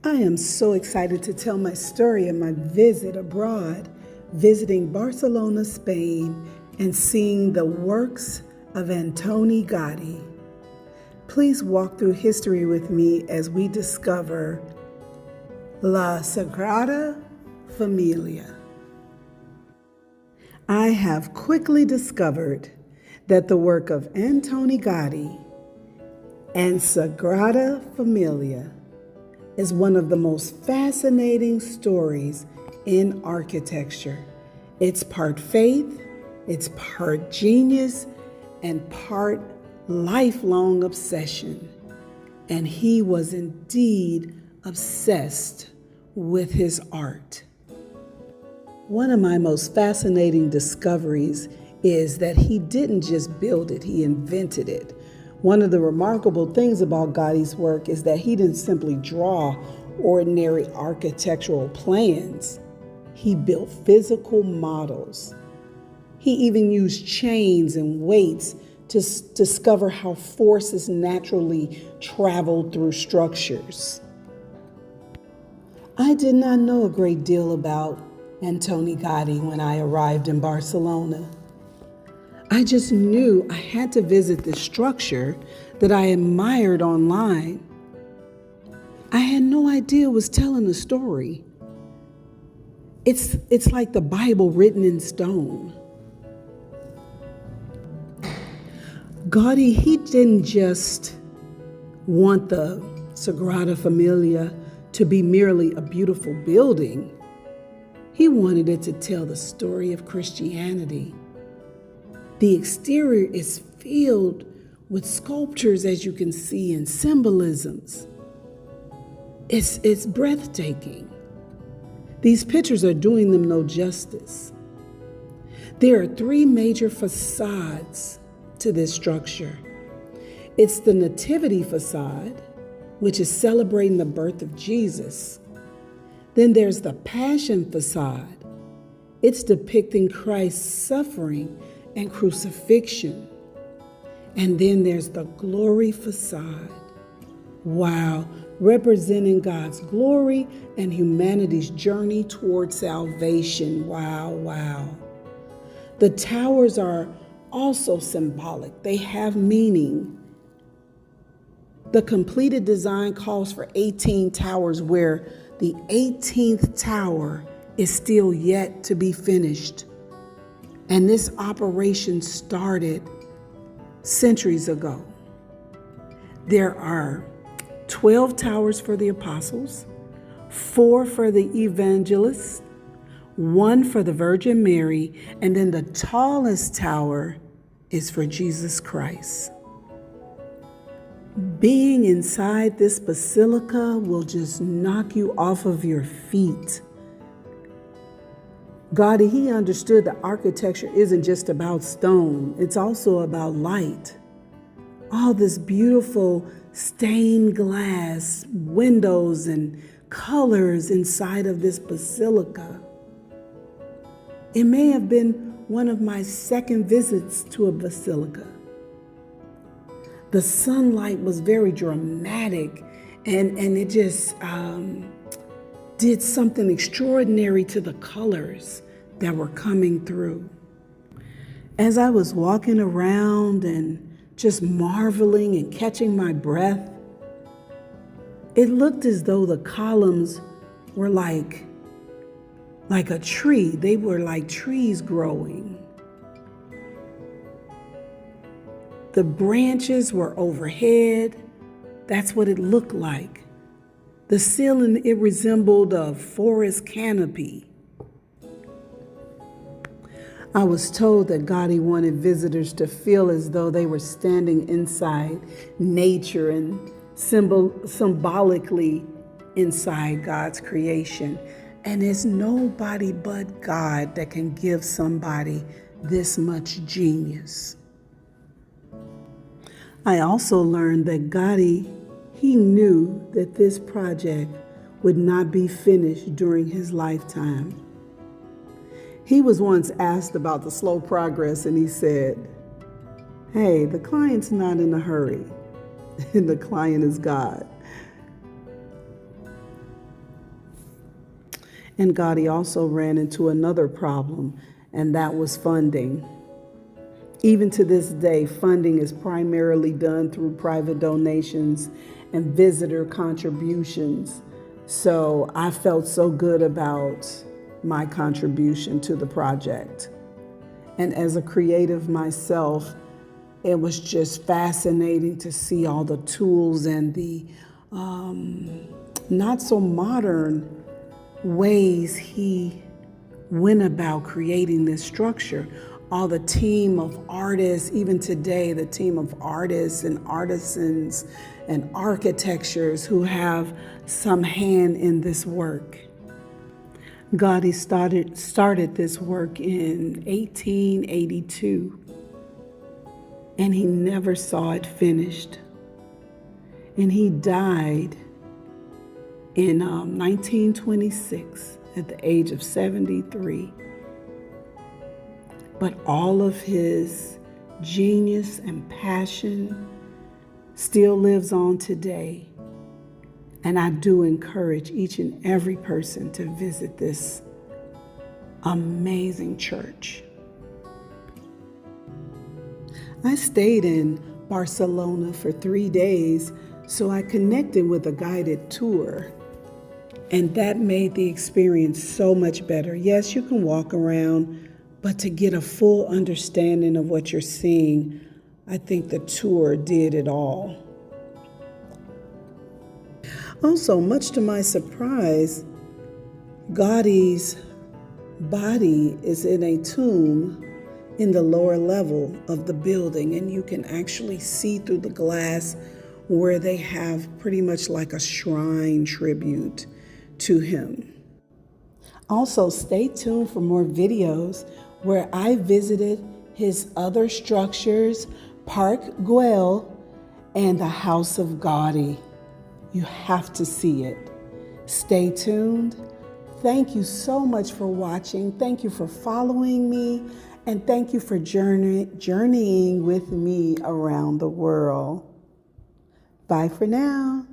I am so excited to tell my story of my visit abroad, visiting Barcelona, Spain, and seeing the works of Antoni Gaudi. Please walk through history with me as we discover LaSagrada Familia. I have quickly discovered that the work of Antoni Gaudi and Sagrada Familia is one of the most fascinating stories in architecture. It's part faith, it's part genius, and part lifelong obsession. And he was indeed obsessed with his art. One of my most fascinating discoveries is that he didn't just build it, he invented it. One of the remarkable things about Gaudi's work is that he didn't simply draw ordinary architectural plans. He built physical models. He even used chains and weights to discover how forces naturally traveled through structures. I did not know a great deal about Antoni Gaudi when I arrived in Barcelona. I just knew I had to visit this structure that I admired online. I had no idea it was telling a story. It's like the Bible written in stone. Gaudi, he didn't just want the Sagrada Familia to be merely a beautiful building. He wanted it to tell the story of Christianity. The exterior is filled with sculptures, as you can see, and symbolisms. It's breathtaking. These pictures are doing them no justice. There are three major facades to this structure. It's the Nativity facade, which is celebrating the birth of Jesus. Then there's the Passion facade. It's depicting Christ's suffering and crucifixion. And then there's the Glory facade. Wow, representing God's glory and humanity's journey toward salvation. Wow. The towers are also symbolic. They have meaning. The completed design calls for 18 towers, where the 18th tower is still yet to be finished. And this operation started centuries ago. There are 12 towers for the apostles, 4 for the evangelists, 1 for the Virgin Mary, and then the tallest tower is for Jesus Christ. Being inside this basilica will just knock you off of your feet. Gaudi, he understood that architecture isn't just about stone, it's also about light. All this beautiful stained glass windows and colors inside of this basilica. It may have been one of my second visits to a basilica. The sunlight was very dramatic and it just did something extraordinary to the colors that were coming through. As I was walking around and just marveling and catching my breath, it looked as though the columns were like a tree. They were like trees growing. The branches were overhead. That's what it looked like. The ceiling, it resembled a forest canopy. I was told that Gaudi wanted visitors to feel as though they were standing inside nature and symbolically inside God's creation. And it's nobody but God that can give somebody this much genius. I also learned that Gaudi, he knew that this project would not be finished during his lifetime. He was once asked about the slow progress, and he said, "Hey, the client's not in a hurry, and the client is God." And Gaudi also ran into another problem, and that was funding. Even to this day, funding is primarily done through private donations and visitor contributions. So I felt so good about my contribution to the project. And as a creative myself, it was just fascinating to see all the tools and the not so modern ways he went about creating this structure. All the team of artists, even today, the team of artists and artisans and architectures who have some hand in this work. Gaudi started this work in 1882, and he never saw it finished. And he died in 1926 at the age of 73. But all of his genius and passion still lives on today. And I do encourage each and every person to visit this amazing church. I stayed in Barcelona for 3 days, so I connected with a guided tour. And that made the experience so much better. Yes, you can walk around, but to get a full understanding of what you're seeing, I think the tour did it all. Also, much to my surprise, Gaudi's body is in a tomb in the lower level of the building, and you can actually see through the glass where they have pretty much like a shrine tribute to him. Also, stay tuned for more videos where I visited his other structures, Park Güell and the House of Gaudi. You have to see it. Stay tuned. Thank you so much for watching. Thank you for following me. And thank you for journeying with me around the world. Bye for now.